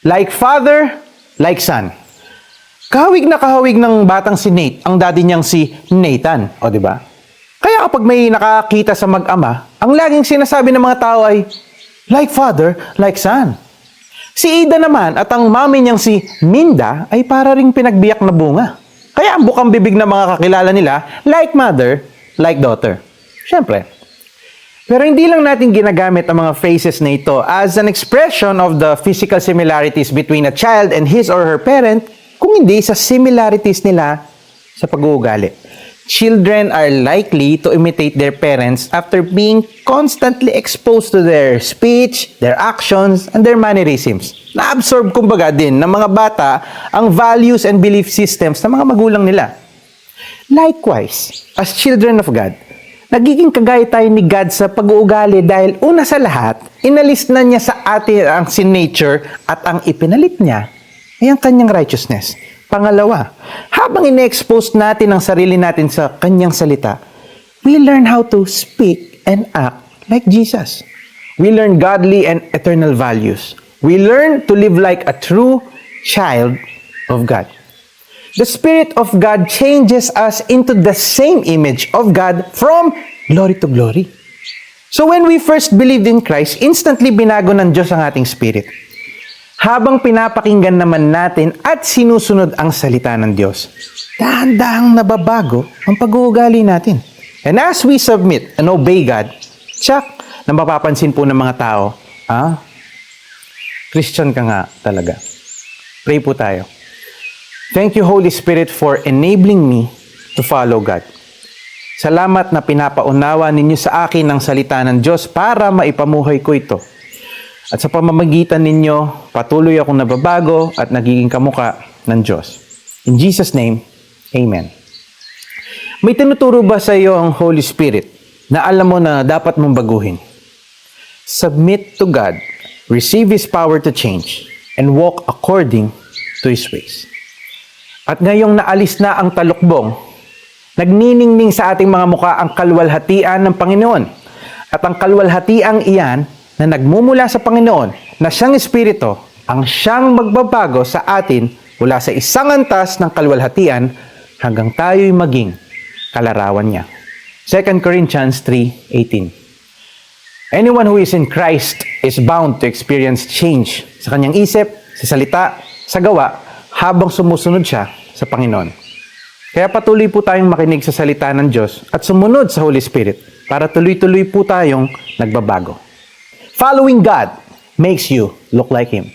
Like father, like son. Kahawig na kahawig ng batang si Nate, ang daddy niyang si Nathan. O, di ba? Kaya kapag may nakakita sa mag-ama, ang laging sinasabi ng mga tao ay, like father, like son. Si Ida naman at ang mami niyang si Minda ay para ring pinagbiyak na bunga. Kaya ang bukang bibig ng mga kakilala nila, like mother, like daughter. Siyempre. Pero hindi lang natin ginagamit ang mga phrases na ito as an expression of the physical similarities between a child and his or her parent, kung hindi sa similarities nila sa pag-uugali. Children are likely to imitate their parents after being constantly exposed to their speech, their actions, and their mannerisms. Na-absorb kumbaga din ng mga bata ang values and belief systems ng mga magulang nila. Likewise, as children of God, nagiging kagaya tayo ni God sa pag-uugali dahil una sa lahat, inalis na niya sa atin ang sin nature at ang ipinalit niya ay ang kanyang righteousness. Pangalawa, habang ine-expose natin ang sarili natin sa kanyang salita, we learn how to speak and act like Jesus. We learn godly and eternal values. We learn to live like a true child of God. The Spirit of God changes us into the same image of God from glory to glory. So when we first believed in Christ, instantly binago ng Diyos ang ating spirit. Habang pinapakinggan naman natin at sinusunod ang salita ng Diyos, dahan-dahang nababago ang pag-uugali natin. And as we submit and obey God, tsak, na mapapansin po ng mga tao, Christian ka nga talaga. Pray po tayo. Thank you, Holy Spirit, for enabling me to follow God. Salamat na pinapaunawa ninyo sa akin ang salita ng Diyos para maipamuhay ko ito. At sa pamamagitan ninyo, patuloy akong nababago at nagiging kamuka ng Diyos. In Jesus' name, Amen. May tinuturo ba sa iyo ang Holy Spirit na alam mo na dapat mong baguhin? Submit to God, receive His power to change, and walk according to His ways. At ngayong naalis na ang talukbong, nagniningning sa ating mga mukha ang kalwalhatian ng Panginoon. At ang kalwalhatiang iyan na nagmumula sa Panginoon, na siyang Espiritu, ang siyang magbabago sa atin mula sa isang antas ng kalwalhatian hanggang tayo'y maging kalarawan niya. 2 Corinthians 3:18. Anyone who is in Christ is bound to experience change sa kanyang isip, sa salita, sa gawa, habang sumusunod siya sa Panginoon. Kaya patuloy po tayong makinig sa salita ng Diyos at sumunod sa Holy Spirit para tuloy-tuloy po tayong nagbabago. Following God makes you look like Him.